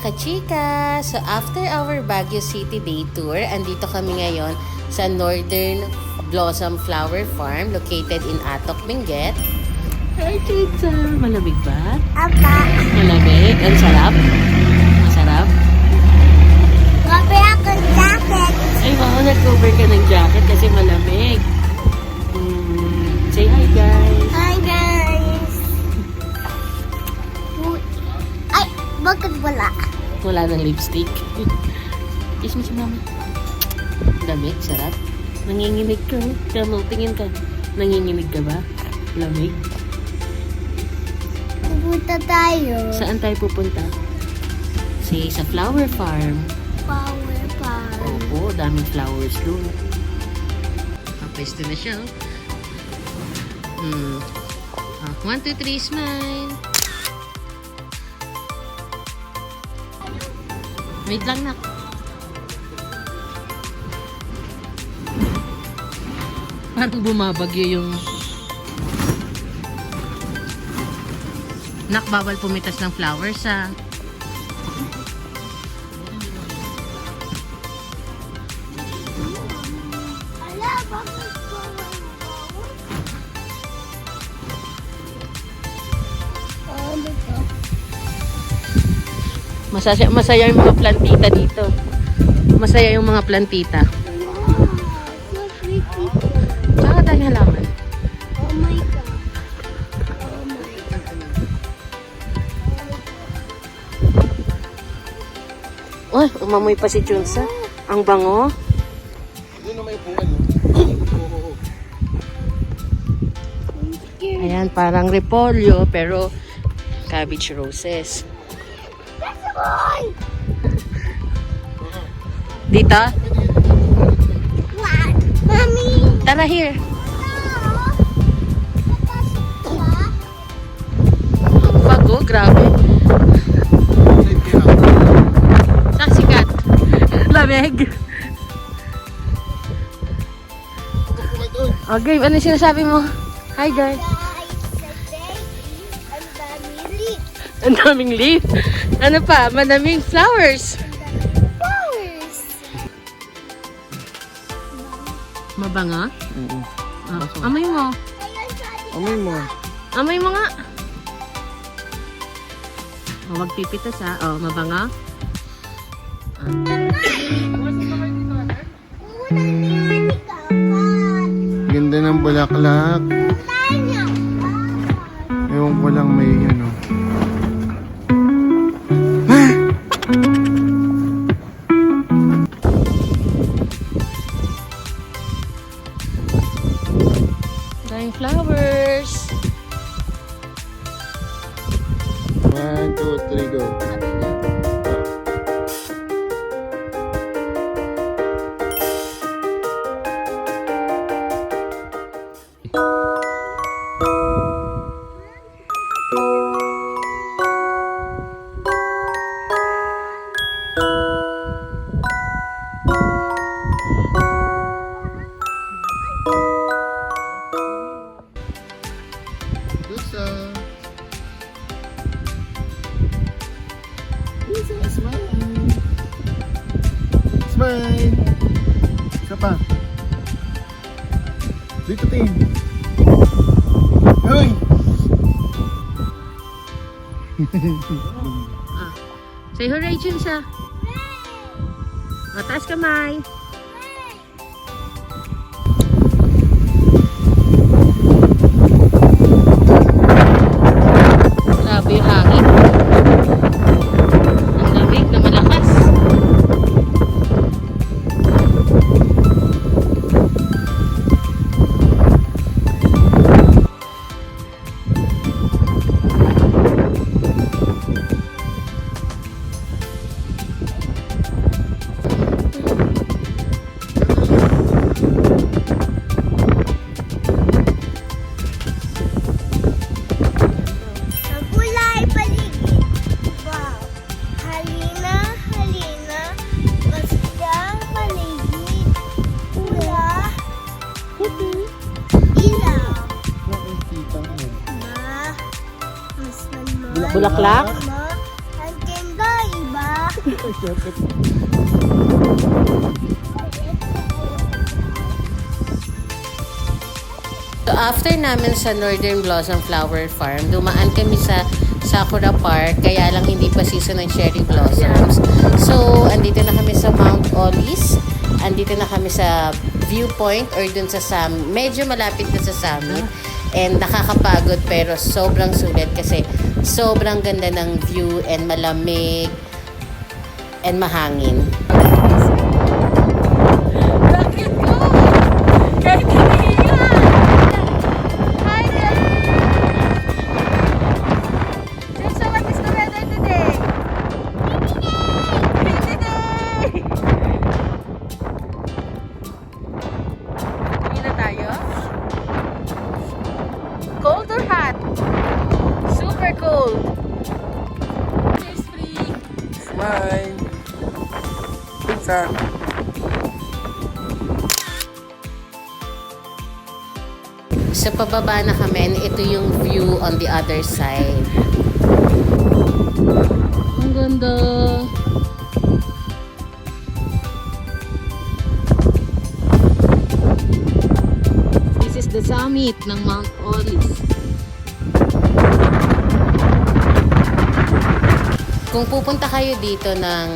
kachika! So after our Baguio City Day Tour, andito kami ngayon sa Northern Blossom Flower Farm located in Atok, Benguet. Hi, Chicha! Malamig ba? Apa? Malamig? Ang sarap? Masarap? Gabi ako jacket. Ay, wow! Nag-cover ka ng jacket kasi malamig. Say hi, guys! Hi guys. Ay, bakit wala? Wala ng lipstick. Kiss mo si mama. Lamig, sarap. Nanginginig ka. Tama, tingin ka. Nanginginig ka ba? Lamig. Pupunta tayo. Saan tayo pupunta? Sa flower farm. Power farm. Opo, daming flowers doon. Kapwesto na siya. 1, 2, 3, smile. Wait lang, nak. Parang bumabagyo yung... Nak, bawal pumitas ng flowers, ah. Ala, bakit ano to? Masaya yung mga plantita dito. Masaya yung mga plantita. Wow, so pretty. Tsaka tayo halaman. Oh my God. Oh my God. Uy, umamoy pa si Chunsa. Ang bango. Ayan, parang repolyo, pero cabbage roses. Boy! Dito? What? Mommy! Tara here. Ang bago, grabe. Saksikat. Lamig. Okay, ano sinasabi mo? Hi guys. Ang daming leaf. Ano pa? Madaming flowers. Flowers! Mabanga? Amoy mo. Amoy mo. Amoy mo nga. O, wag pipitas ha. O, mabanga. Ganda ng bulaklak. Ewan ko lang may ano. Daming flowers. 1, 2, 3, go. Lusa. Lusa, smile. Smile. Isa pa. Dito tin. Hoy! Say hooray, Chunsa. O, taas kamay. Grabe yung hangin. Ang lamig na malakas. Bulaklak? Ang ganda, iba. So after namin sa Northern Blossom Flower Farm, dumaan kami sa Sakura Park, kaya lang hindi pa season ng cherry blossoms. So, andito na kami sa Mount Olis. Andito na kami sa viewpoint or dun sa medyo malapit na sa summit. And nakakapagod pero sobrang sulit kasi sobrang ganda ng view and malamig and mahangin. Bakit ko? Kahit hinihinga! Hi, Jensa, what is the weather today? Windy day! Uwi na tayo? Cold or hot? Super cold. Cheers, free. Smile. Pizza. Sa pababa na kami, and ito yung view on the other side. Ang ganda! This is the summit ng Mount Olis. Kung pupunta kayo dito ng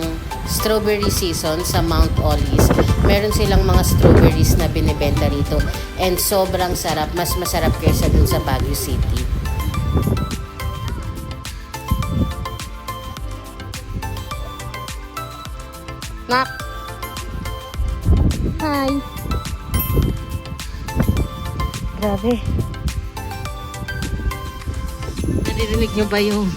strawberry season sa Mount Olis, meron silang mga strawberries na binibenta rito and sobrang sarap, mas masarap kaysa dun sa Baguio City. Nak! Hi. Grabe. Naririnig nyo ba yung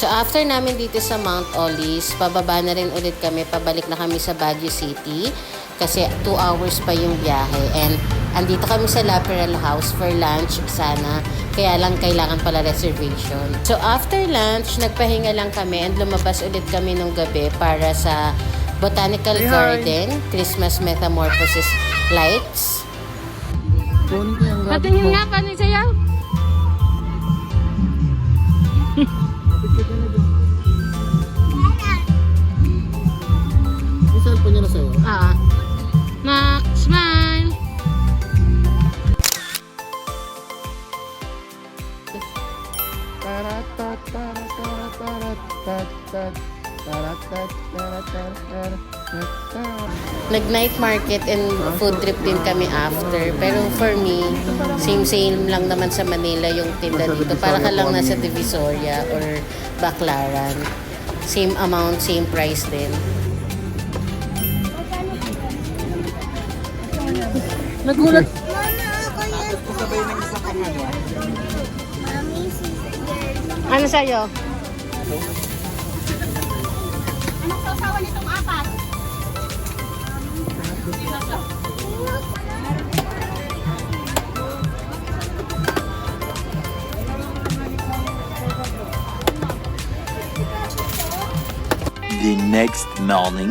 So after namin dito sa Mount Olis, pababa na rin ulit kami, pabalik na kami sa Baguio City kasi 2 hours pa yung biyahe and andito kami sa Laperal House for lunch sana, kaya lang kailangan pala reservation. So after lunch, nagpahinga lang kami and lumabas ulit kami nung gabi para sa Botanical Garden, Christmas Metamorphosis Lights. Kunin ko yung gamit patingin mo. nga, paano sa'yo? Yung cellphone niya na sa'yo. Ah. Nak, smile. Nag-night market and food trip din kami after. Pero for me, same lang naman sa Manila yung tinda dito. Para ka lang nasa Divisoria or Baclaran. Same amount, same price din. Nagulat. Ano sa'yo? Anong sasawa nitong apat? The next morning.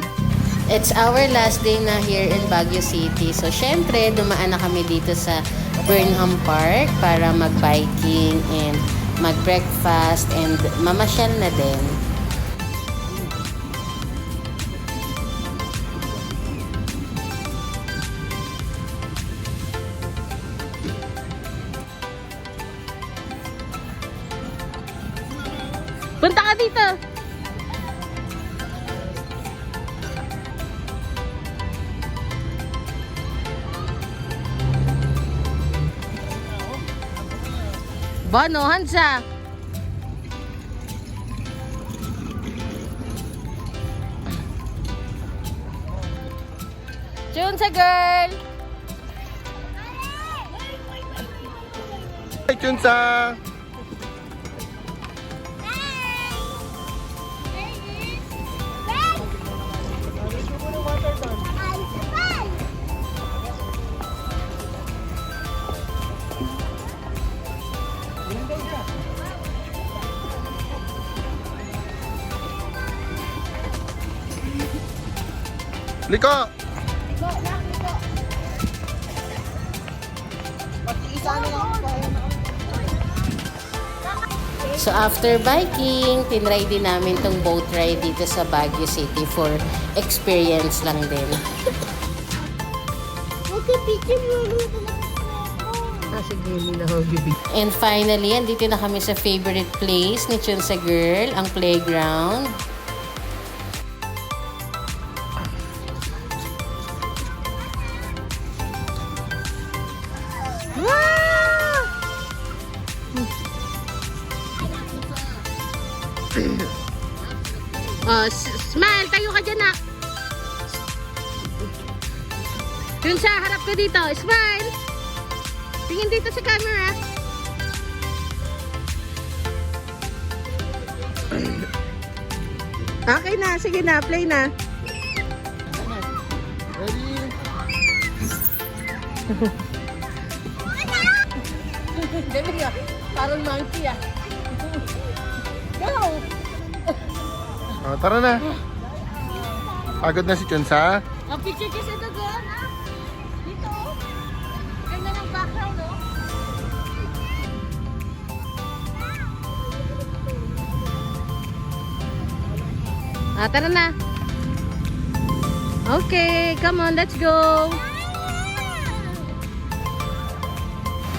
It's our last day na here in Baguio City. So, syempre, dumaan na kami dito sa Burnham Park para mag-biking and mag-breakfast and mamasyal na din. Punta ka dito. Bono, Hansa! Junsa girl! Hey, Chunsa! Liko! So after biking, tinry din namin tong boat ride dito sa Baguio City for experience lang din. Huwag ka picture mo. Sige, hindi na ako bibig. And finally, andito na kami sa favorite place ni Chunsa Girl, ang playground. Smile! Tayo ka dyan, nak! Chunsa, harap ka dito. Smile! Tingin dito sa camera. Okay na, sige na, play na. Ready? Dali ka, parang monkey ah. Go! Oh, tara na. Pagod na si Chunsa. Ang picture kasi ito doon. Dito. Ganda ng background, no? Tara na. Okay, come on, let's go.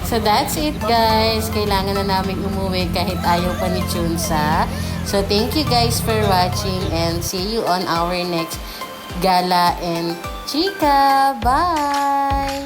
So that's it guys. Kailangan na namin umuwi kahit ayaw pa ni Chunsa. So thank you guys for watching and see you on our next gala and chika. Bye!